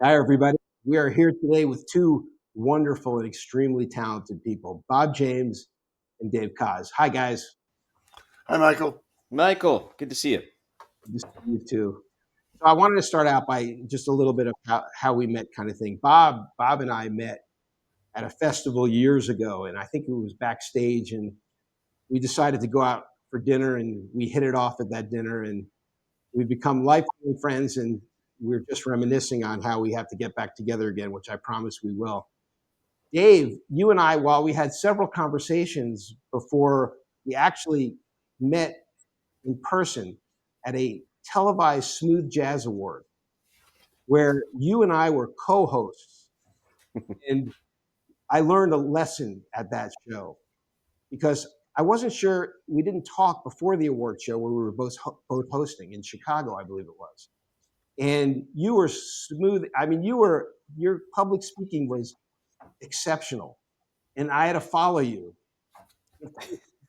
Hi, everybody. We are here today with two wonderful and extremely talented people, Bob James and Dave Koz. Hi, guys. Hi, Michael. Michael, good to see you. Good to see you too. So I wanted to start out by just a little bit of how we met, kind of thing. Bob and I met at a festival years ago, and I think it was backstage, and we decided to go out for dinner, and we hit it off at that dinner, and we've become lifelong friends, and we're just reminiscing on how we have to get back together again, which I promise we will. Dave, you and I, while we had several conversations before we actually met in person at a televised Smooth Jazz Award, where you and I were co-hosts, and I learned a lesson at that show because I wasn't sure. We didn't talk before the award show where we were both hosting in Chicago, I believe it was. And you were smooth. I mean, your public speaking was exceptional, and I had to follow you.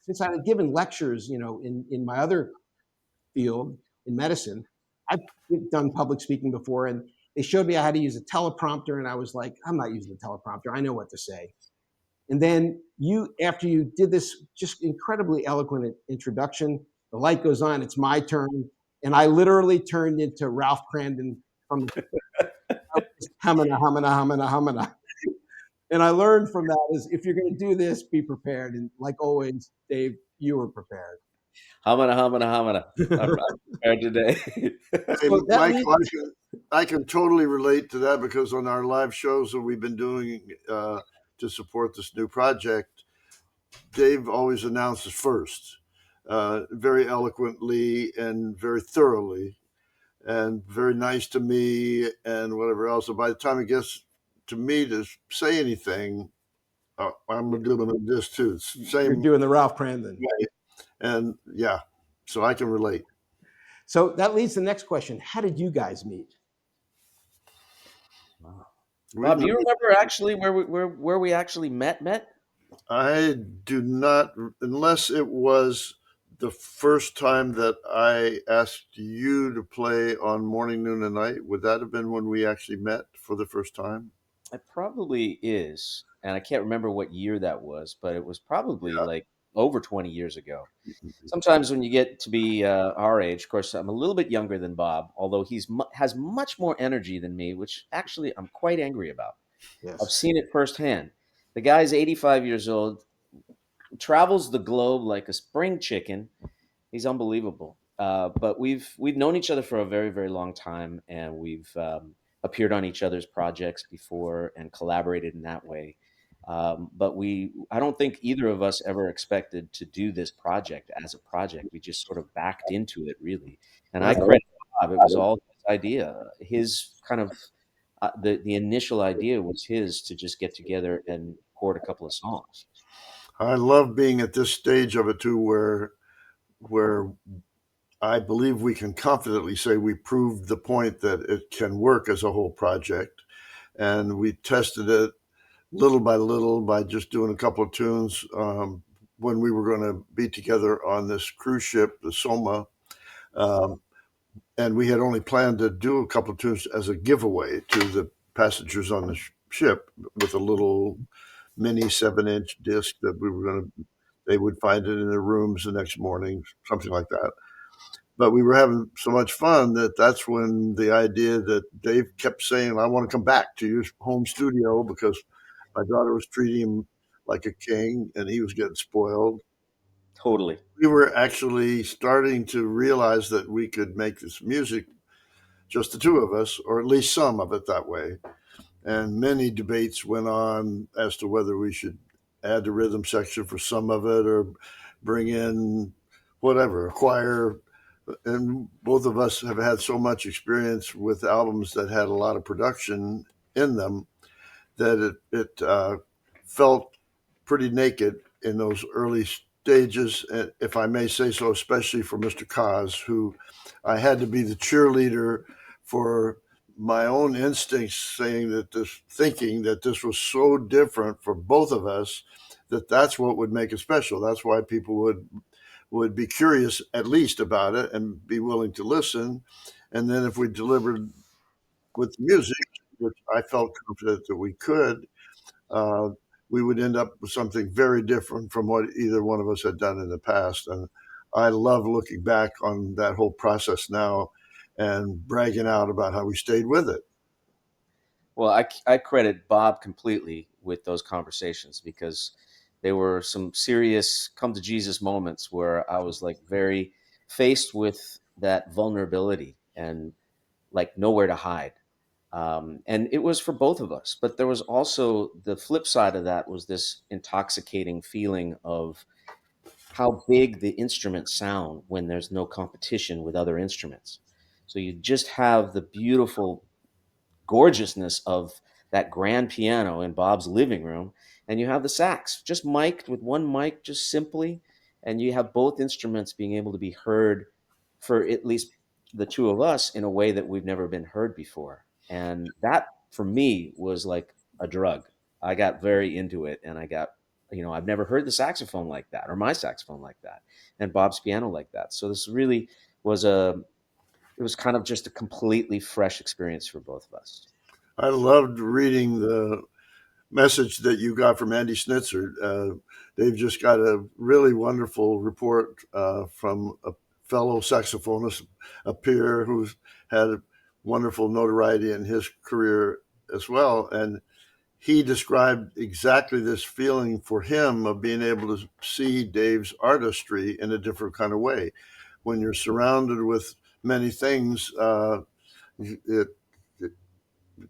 Since I had given lectures, in my other field in medicine, I've done public speaking before, and they showed me I had to use a teleprompter, and I was like, I'm not using the teleprompter. I know what to say. And then after you did this just incredibly eloquent introduction, the light goes on, it's my turn, and I literally turned into Ralph Crandon from Hamina, Hamina, Hamina, Hamina. And I learned from that is if you're going to do this, be prepared. And like always, Dave, you were prepared. Hamana. I'm prepared today. Hey, So that Michael, I can totally relate to that because on our live shows that we've been doing to support this new project, Dave always announces first, very eloquently and very thoroughly, and very nice to me and whatever else. So by the time it gets to me to say anything, I'm doing this too. Same. You're doing the Ralph Crandon. Way. And yeah, so I can relate. So that leads to the next question. How did you guys meet? Bob, do you remember actually where we actually met? I do not, unless it was the first time that I asked you to play on morning, noon, and night. Would that have been when we actually met for the first time? It probably is, and I can't remember what year that was, but it was probably like over 20 years ago. Sometimes when you get to be our age, of course, I'm a little bit younger than Bob, although has much more energy than me, which actually I'm quite angry about. Yes. I've seen it firsthand. The guy's 85 years old, travels the globe like a spring chicken. He's unbelievable. But we've known each other for a very, very long time, and we've appeared on each other's projects before and collaborated in that way. But I don't think either of us ever expected to do this project as a project. We just sort of backed into it, really. And I credit Bob. It was all his idea. His kind of the initial idea was his to just get together and record a couple of songs. I love being at this stage of it too, where I believe we can confidently say we proved the point that it can work as a whole project. And we tested it little by little by just doing a couple of tunes when we were going to be together on this cruise ship, the Soma. And we had only planned to do a couple of tunes as a giveaway to the passengers on the ship with a little mini 7-inch disc that they would find it in their rooms the next morning, something like that. But we were having so much fun that's when the idea that Dave kept saying, I want to come back to your home studio because my daughter was treating him like a king and he was getting spoiled. Totally. We were actually starting to realize that we could make this music, just the two of us, or at least some of it that way. And many debates went on as to whether we should add the rhythm section for some of it or bring in whatever, a choir. And both of us have had so much experience with albums that had a lot of production in them that it felt pretty naked in those early stages, if I may say so, especially for Mr. Koz, who I had to be the cheerleader for my own instincts, thinking that this was so different for both of us that's what would make it special. That's why people would be curious at least about it and be willing to listen. And then if we delivered with music, which I felt confident that we could, uh, we would end up with something very different from what either one of us had done in the past. And I love looking back on that whole process now and bragging out about how we stayed with it. Well, I credit Bob completely with those conversations because they were some serious come to Jesus moments where I was like very faced with that vulnerability and like nowhere to hide. And it was for both of us. But there was also the flip side of that was this intoxicating feeling of how big the instruments sound when there's no competition with other instruments. So you just have the beautiful gorgeousness of that grand piano in Bob's living room, and you have the sax just mic'd with one mic, just simply, and you have both instruments being able to be heard for at least the two of us in a way that we've never been heard before. And that for me was like a drug. I got very into it, and I got, I've never heard the saxophone like that or my saxophone like that and Bob's piano like that. So this really was it was kind of just a completely fresh experience for both of us. I loved reading the message that you got from Andy Schnitzer. They've just got a really wonderful report from a fellow saxophonist, a peer who's had a wonderful notoriety in his career as well. And he described exactly this feeling for him of being able to see Dave's artistry in a different kind of way. When you're surrounded with many things, it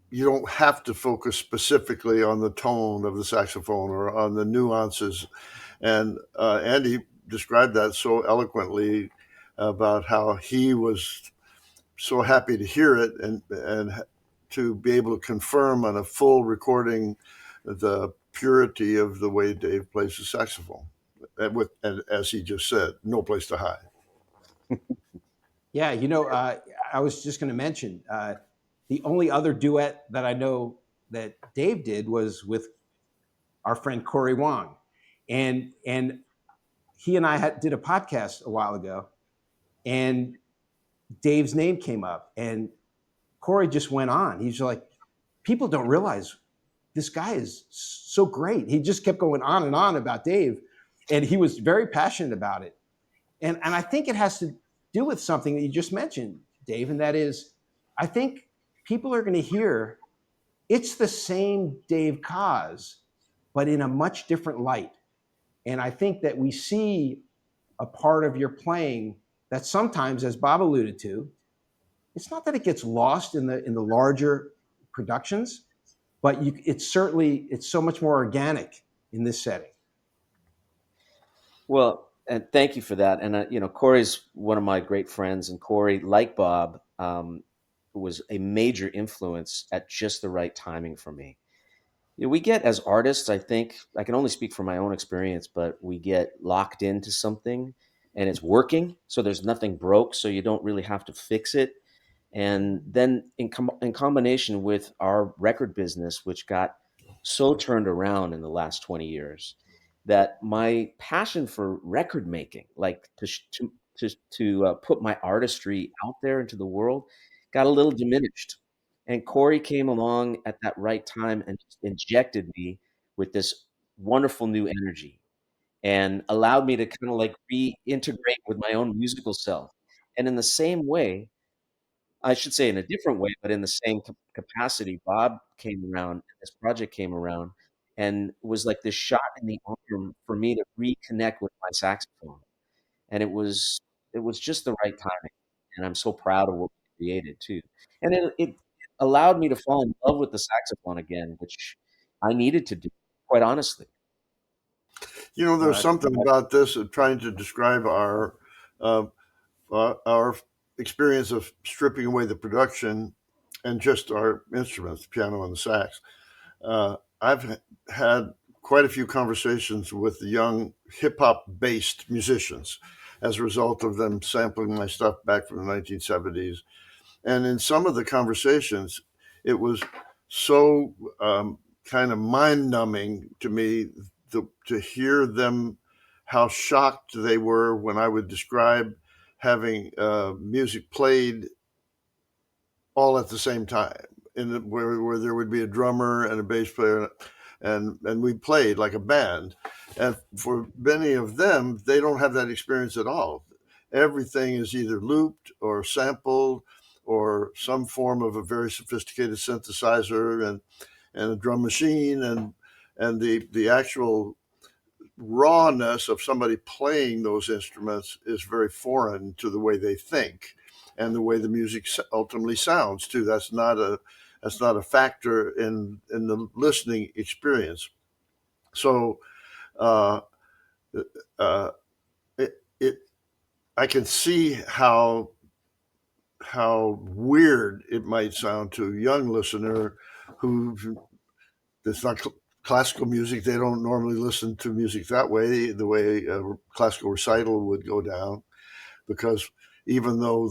you don't have to focus specifically on the tone of the saxophone or on the nuances. And Andy described that so eloquently about how he was so happy to hear it and to be able to confirm on a full recording the purity of the way Dave plays the saxophone. And as he just said, no place to hide. Yeah, I was just going to mention the only other duet that I know that Dave did was with our friend Corey Wong, and he and I did a podcast a while ago, and Dave's name came up, and Corey just went on. He's like, people don't realize this guy is so great. He just kept going on and on about Dave, and he was very passionate about it. And I think it has to do with something that you just mentioned, Dave, and that is, I think people are going to hear it's the same Dave Koz, but in a much different light. And I think that we see a part of your playing that sometimes, as Bob alluded to, it's not that it gets lost in the larger productions, but it's so much more organic in this setting. Well, and thank you for that. And Corey's one of my great friends, and Corey, like Bob, was a major influence at just the right timing for me. We get as artists, I think, I can only speak from my own experience, but we get locked into something and it's working, so there's nothing broke, so you don't really have to fix it. And then in combination with our record business, which got so turned around in the last 20 years, that my passion for record making, like to put my artistry out there into the world, got a little diminished. And Corey came along at that right time and just injected me with this wonderful new energy and allowed me to kind of like reintegrate with my own musical self. And in the same way, I should say in a different way, but in the same capacity, Bob came around, this project came around, and was like this shot in the arm for me to reconnect with my saxophone. And it was just the right timing, and I'm so proud of what we created too. And it allowed me to fall in love with the saxophone again, which I needed to do, quite honestly. There's something about this of trying to describe uh, our experience of stripping away the production and just our instruments, the piano and the sax. I've had quite a few conversations with the young hip hop based musicians as a result of them sampling my stuff back from the 1970s. And in some of the conversations, it was so kind of mind numbing to me to hear them, how shocked they were when I would describe having music played all at the same time. where there would be a drummer and a bass player, and we played like a band. And for many of them, they don't have that experience at all. Everything is either looped or sampled or some form of a very sophisticated synthesizer and a drum machine, and the actual rawness of somebody playing those instruments is very foreign to the way they think and the way the music ultimately sounds too. That's not a factor in the listening experience. So uh, uh, it I can see how weird it might sound to a young listener who it's not classical music. They don't normally listen to music that way, the way a classical recital would go down, because even though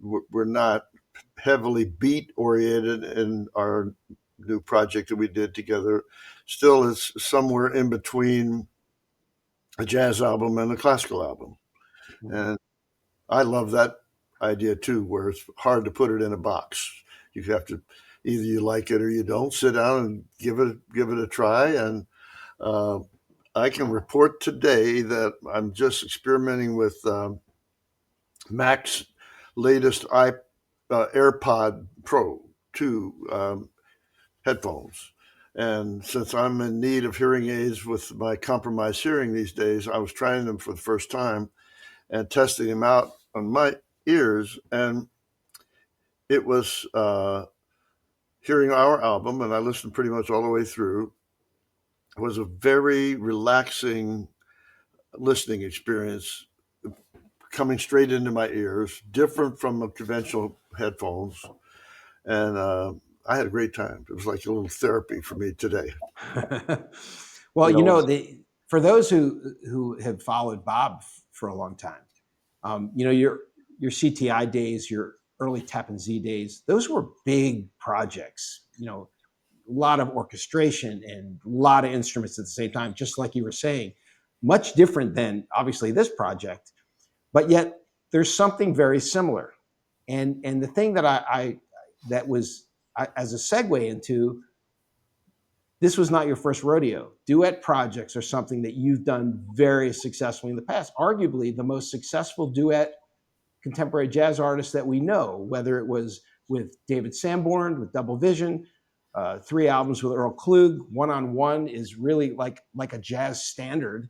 we're not heavily beat oriented in our new project that we did together, still it's somewhere in between a jazz album and a classical album. And I love that idea too, where it's hard to put it in a box. You have to either you like it or you don't. Sit down and give it a try. And uh, I can report today that I'm just experimenting with Mac's latest AirPod Pro 2 headphones. And since I'm in need of hearing aids with my compromised hearing these days, I was trying them for the first time and testing them out on my ears. And it was hearing our album, and I listened pretty much all the way through. It was a very relaxing listening experience coming straight into my ears, different from conventional headphones. And I had a great time. It was like a little therapy for me today. Well, You know, for those who have followed Bob for a long time, your CTI days, your early Tappan Z days, those were big projects. A lot of orchestration and a lot of instruments at the same time, just like you were saying. Much different than obviously this project, but yet there's something very similar. And the thing that as a segue into, this was not your first rodeo. Duet projects are something that you've done very successfully in the past. Arguably the most successful duet contemporary jazz artist that we know, whether it was with David Sanborn, with Double Vision, 3 albums with Earl Klug, One on One is really like a jazz standard,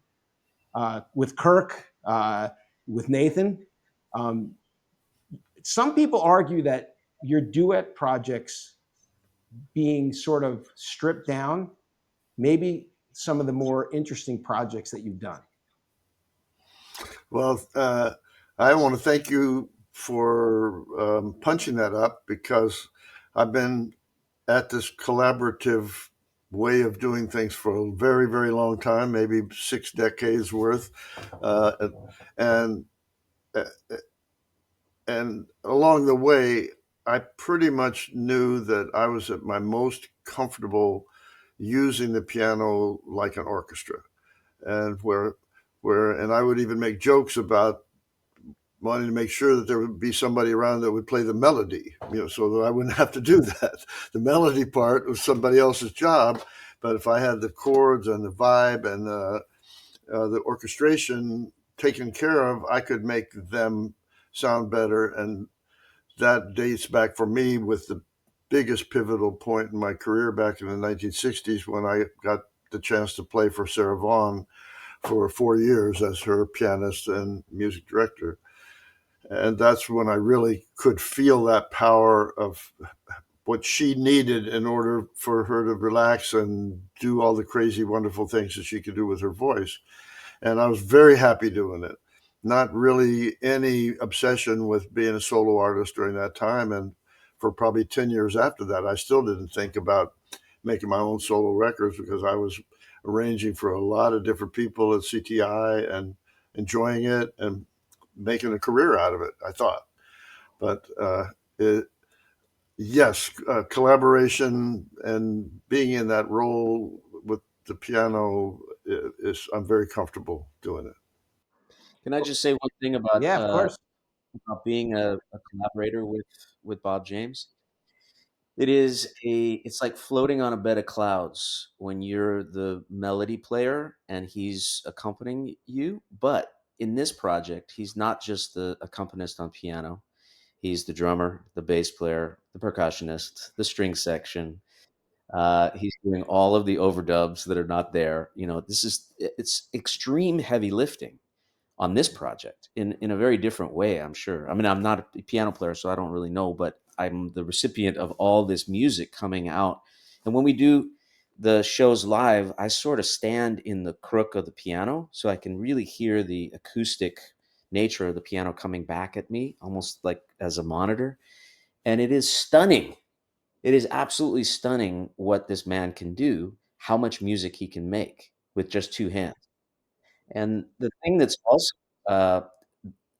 with Kirk, with Nathan. Some people argue that your duet projects being sort of stripped down, maybe some of the more interesting projects that you've done. Well, I want to thank you for punching that up, because I've been at this collaborative way of doing things for a very, very long time, maybe 6 decades worth. Uh, and and along the way, I pretty much knew that I was at my most comfortable using the piano like an orchestra, and and I would even make jokes about wanting to make sure that there would be somebody around that would play the melody, so that I wouldn't have to do that. The melody part was somebody else's job, but if I had the chords and the vibe and the orchestration taken care of, I could make them sound better. And that dates back for me with the biggest pivotal point in my career back in the 1960s, when I got the chance to play for Sarah Vaughan for 4 years as her pianist and music director. And that's when I really could feel that power of what she needed in order for her to relax and do all the crazy, wonderful things that she could do with her voice. And I was very happy doing it. Not really any obsession with being a solo artist during that time. And for probably 10 years after that, I still didn't think about making my own solo records, because I was arranging for a lot of different people at CTI and enjoying it and making a career out of it, I thought. But yes, collaboration and being in that role with the piano I'm very comfortable doing it. can I just say one thing Yeah, of course. about being a collaborator with Bob James? It's like floating on a bed of clouds when you're the melody player and he's accompanying you. But in this project, he's not just the accompanist on piano. He's the drummer, the bass player, the percussionist, the string section. He's doing all of the overdubs that are not there. It's extreme heavy lifting on this project in a very different way, I'm sure. I mean, I'm not a piano player, so I don't really know, but I'm the recipient of all this music coming out. And when we do the shows live, I sort of stand in the crook of the piano so I can really hear the acoustic nature of the piano coming back at me, almost like as a monitor. And it is stunning. It is absolutely stunning what this man can do, how much music he can make with just two hands. And the thing that's also uh,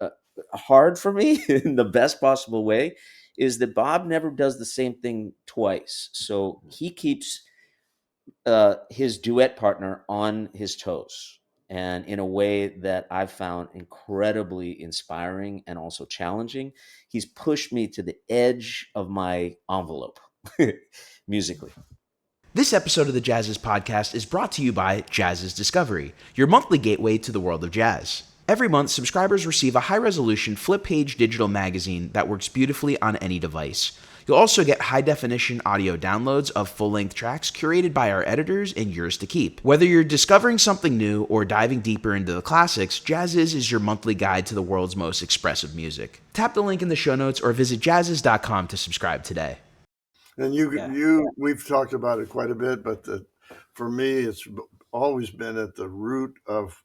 uh, hard for me in the best possible way is that Bob never does the same thing twice. So he keeps his duet partner on his toes, and in a way that I've found incredibly inspiring and also challenging. He's pushed me to the edge of my envelope musically. This episode of the JAZZIZ Podcast is brought to you by JAZZIZ Discovery, your monthly gateway to the world of jazz. Every month, subscribers receive a high-resolution flip-page digital magazine that works beautifully on any device. You'll also get high-definition audio downloads of full-length tracks curated by our editors and yours to keep. Whether you're discovering something new or diving deeper into the classics, JAZZIZ is your monthly guide to the world's most expressive music. Tap the link in the show notes or visit jazziz.com to subscribe today. And we've talked about it quite a bit, but for me, it's always been at the root of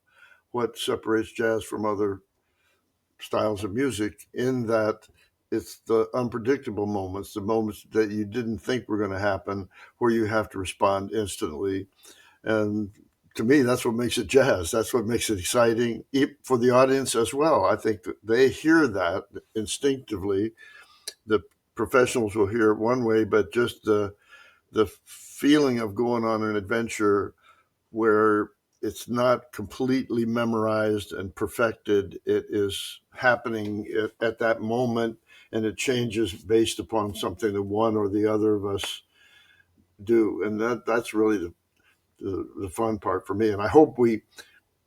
what separates jazz from other styles of music, in that it's the unpredictable moments, the moments that you didn't think were going to happen, where you have to respond instantly. And to me, that's what makes it jazz. That's what makes it exciting for the audience as well. I think that they hear that instinctively. The professionals will hear it one way, but just the feeling of going on an adventure where it's not completely memorized and perfected. It is happening at that moment, and it changes based upon something that one or the other of us do. And that's really the fun part for me. And I hope we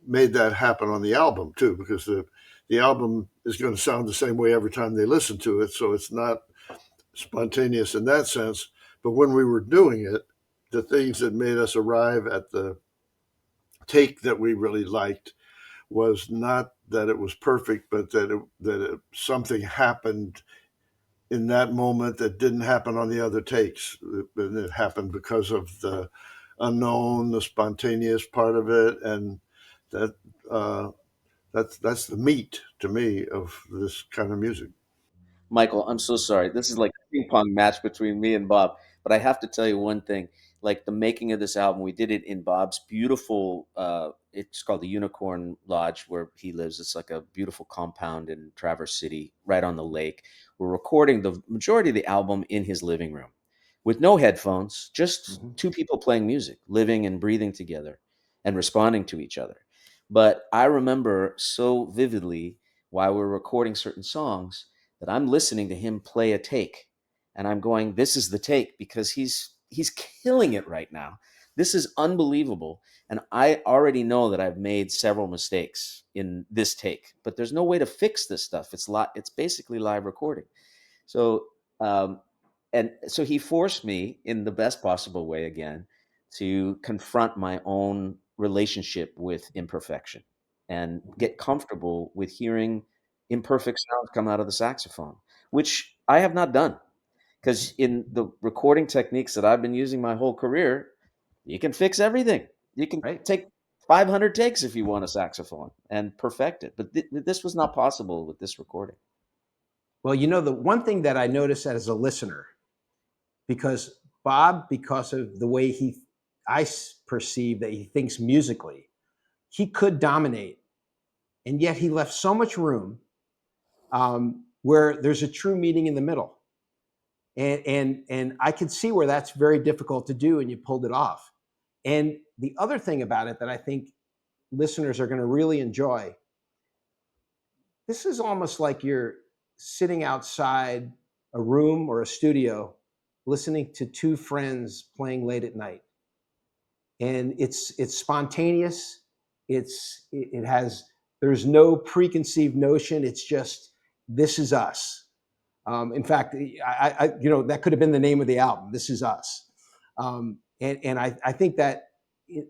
made that happen on the album too, because the album is going to sound the same way every time they listen to it. So it's not spontaneous in that sense. But when we were doing it, the things that made us arrive at the take that we really liked was not that it was perfect, but that something happened in that moment that didn't happen on the other takes. And it happened because of the unknown, the spontaneous part of it, and that that's the meat to me of this kind of music. Michael, I'm so sorry. This is like a ping pong match between me and Bob, but I have to tell you one thing. Like the making of this album, we did it in Bob's beautiful, it's called the Unicorn Lodge where he lives. It's like a beautiful compound in Traverse City, right on the lake. We're recording the majority of the album in his living room with no headphones, just two people playing music, living and breathing together and responding to each other. But I remember so vividly while we're recording certain songs that I'm listening to him play a take and I'm going, this is the take because he's killing it right now. This is unbelievable. And I already know that I've made several mistakes in this take, but there's no way to fix this stuff. It's basically live recording. So and so he forced me in the best possible way again to confront my own relationship with imperfection and get comfortable with hearing imperfect sounds come out of the saxophone, which I have not done. Because in the recording techniques that I've been using my whole career, you can fix everything. You can take 500 takes if you want a saxophone and perfect it. But this was not possible with this recording. Well, the one thing that I noticed as a listener, because Bob, because of the way I perceive that he thinks musically, he could dominate, and yet he left so much room where there's a true meeting in the middle. And I could see where that's very difficult to do, and you pulled it off. And the other thing about it that I think listeners are going to really enjoy, this is almost like you're sitting outside a room or a studio listening to two friends playing late at night. And it's spontaneous. It has, there's no preconceived notion. It's just, this is us. In fact, that could have been the name of the album. This is us. And I think that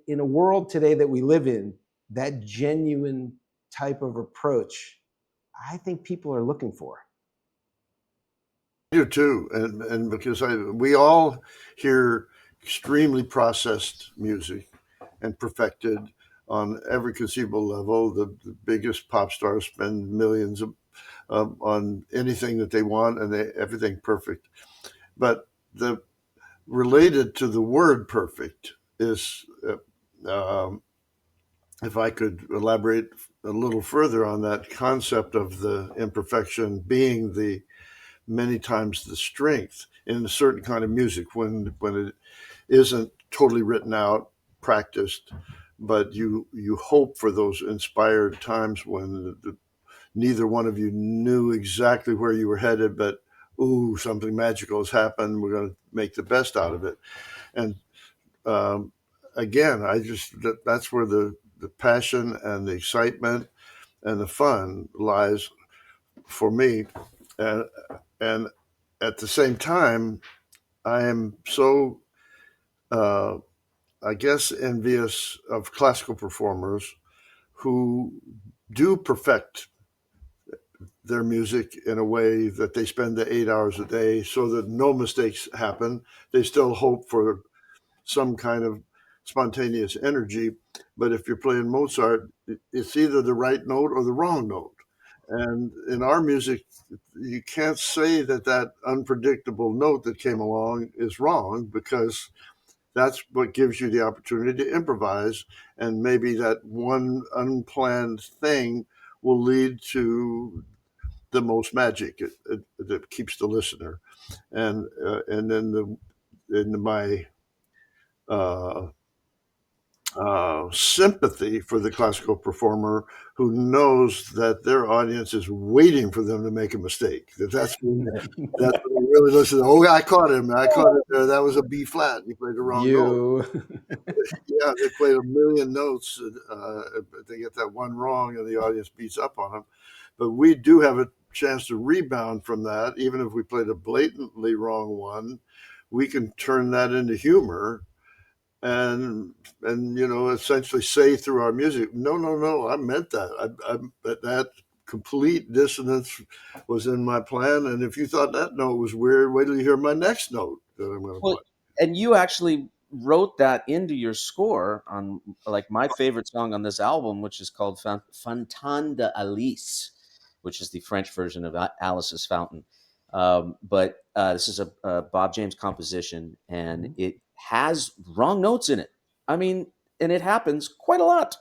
in a world today that we live in, that genuine type of approach, I think people are looking for. I do too, and because we all hear extremely processed music and perfected on every conceivable level. The biggest pop stars spend millions on anything that they want, and everything perfect. But the related to the word perfect is, if I could elaborate a little further on that concept of the imperfection being the many times the strength in a certain kind of music when it isn't totally written out, practiced, but you hope for those inspired times when neither one of you knew exactly where you were headed, but ooh, something magical has happened. We're going to make the best out of it. And again, that's where the passion and the excitement and the fun lies for me. And at the same time, I am so, I guess, envious of classical performers who do perfect their music in a way that they spend the 8 hours a day so that no mistakes happen. They still hope for some kind of spontaneous energy. But if you're playing Mozart, it's either the right note or the wrong note. And in our music, you can't say that unpredictable note that came along is wrong, because that's what gives you the opportunity to improvise. And maybe that one unplanned thing will lead to the most magic that keeps the listener. And then my sympathy for the classical performer who knows that their audience is waiting for them to make a mistake. That's when they really listen. Oh, I caught him. I caught it there. That was a B flat. You played the wrong note. Yeah, they played a million notes. But they get that one wrong, and the audience beats up on them. But we do have a chance to rebound from that. Even if we played a blatantly wrong one, we can turn that into humor. And essentially say through our music, no, I meant that. That complete dissonance was in my plan. And if you thought that note was weird, wait till you hear my next note that I'm going to play. And you actually wrote that into your score on, like, my favorite song on this album, which is called Fontaine de Alice, which is the French version of Alice's Fountain. But this is a Bob James composition, and it has wrong notes in it. I mean, and it happens quite a lot.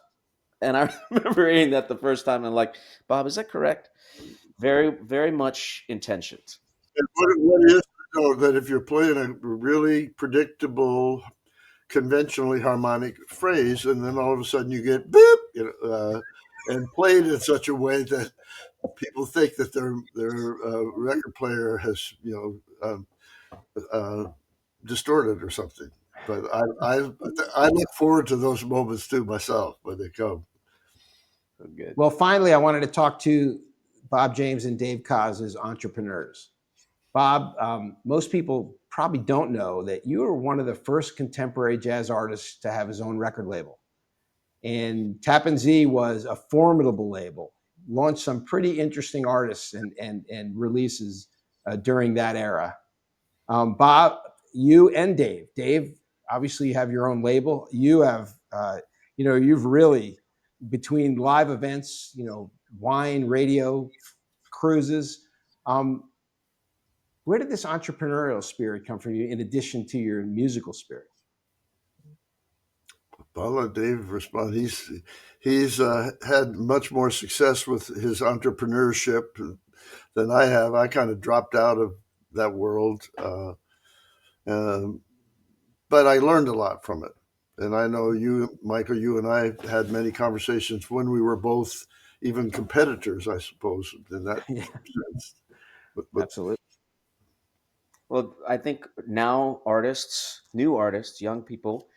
And I remember hearing that the first time, and I'm like, Bob, is that correct? Very, very much intentioned. And what is that if you're playing a really predictable, conventionally harmonic phrase, and then all of a sudden you get boop, and played in such a way that people think that their record player has distorted or something. But I look forward to those moments too myself when they come. Good. Well, finally, I wanted to talk to Bob James and Dave Koz as entrepreneurs. Bob, most people probably don't know that you were one of the first contemporary jazz artists to have his own record label. And Tappan Zee was a formidable label, launched some pretty interesting artists and releases during that era. Bob, you and Dave, obviously you have your own label. You have, you've really, between live events, wine, radio, cruises, where did this entrepreneurial spirit come from you in addition to your musical spirit? I'll let Dave respond. He's had much more success with his entrepreneurship than I have. I kind of dropped out of that world, but I learned a lot from it. And I know you, Michael, you and I had many conversations when we were both even competitors, I suppose, in that sense. But absolutely. Well, I think now new artists, young people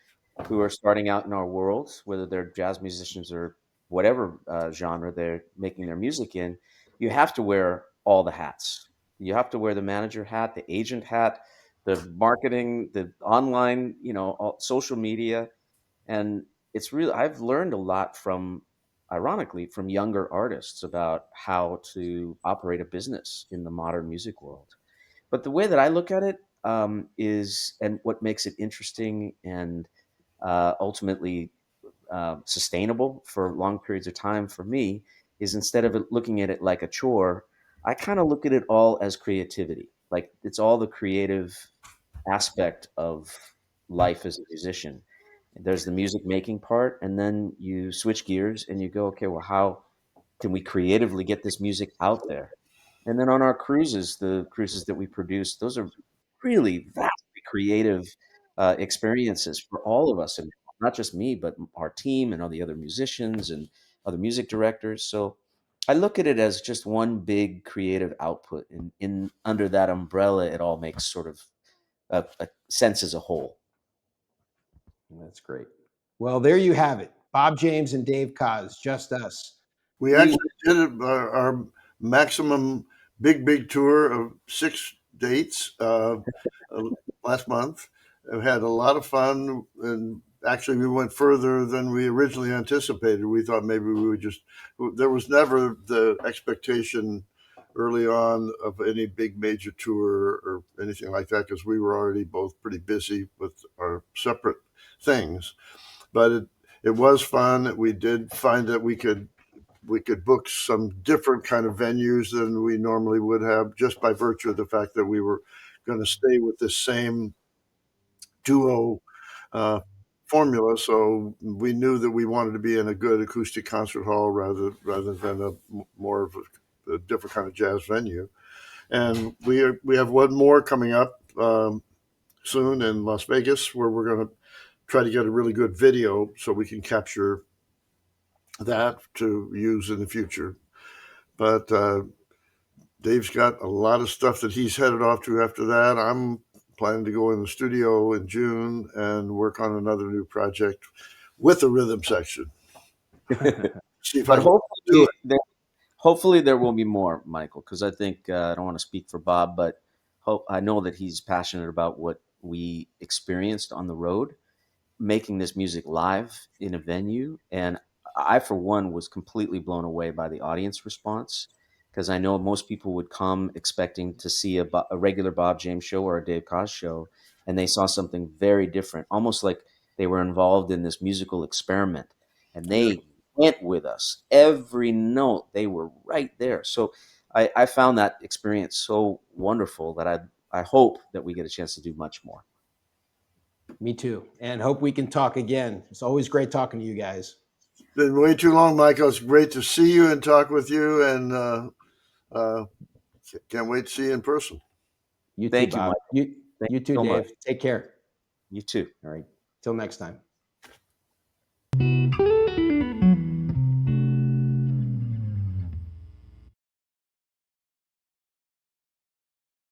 who are starting out in our world, whether they're jazz musicians or whatever genre they're making their music in, you have to wear all the hats. You have to wear the manager hat, the agent hat, the marketing, the online, social media. And it's really, I've learned a lot ironically, from younger artists about how to operate a business in the modern music world. But the way that I look at it and what makes it interesting and ultimately sustainable for long periods of time for me is, instead of looking at it like a chore, I kind of look at it all as creativity. Like, it's all the creative aspect of life as a musician. There's the music making part, and then you switch gears and you go, okay, well, how can we creatively get this music out there? And then on our cruises, the cruises that we produce, those are really vastly creative experiences for all of us, and not just me, but our team and all the other musicians and other music directors. So I look at it as just one big creative output, and in under that umbrella, it all makes sort of a sense as a whole. That's great. Well, there you have it. Bob James and Dave Koz, just us. We We actually did our maximum big tour of 6 dates last month. We had a lot of fun, and actually we went further than we originally anticipated. We thought maybe we would there was never the expectation early on of any big major tour or anything like that, because we were already both pretty busy with our separate things. But it was fun. We did find that we could book some different kind of venues than we normally would have, just by virtue of the fact that we were going to stay with the same duo uh, formula. So we knew that we wanted to be in a good acoustic concert hall rather than more of a different kind of jazz venue. And we have one more coming up soon in Las Vegas, where we're going to try to get a really good video so we can capture that to use in the future. But Dave's got a lot of stuff that he's headed off to after that. I'm planning to go in the studio in June and work on another new project with a rhythm section. See if I But can do it. hopefully there will be more, Michael, because I think I don't want to speak for Bob, but I know that he's passionate about what we experienced on the road, making this music live in a venue. And I, for one, was completely blown away by the audience response, because I know most people would come expecting to see a regular Bob James show or a Dave Koz show, and they saw something very different, almost like they were involved in this musical experiment, and Yeah. they went with us every note. They were right there. So I found that experience so wonderful that I hope that we get a chance to do much more. Me too. And hope we can talk again. It's always great talking to you guys. Been way too long, Michael. It's great to see you and talk with you, and can't wait to see you in person. You too, Thank you, Bob. Mike. Thank You too, you so Dave. much. Take care. You too. All right. Till next time.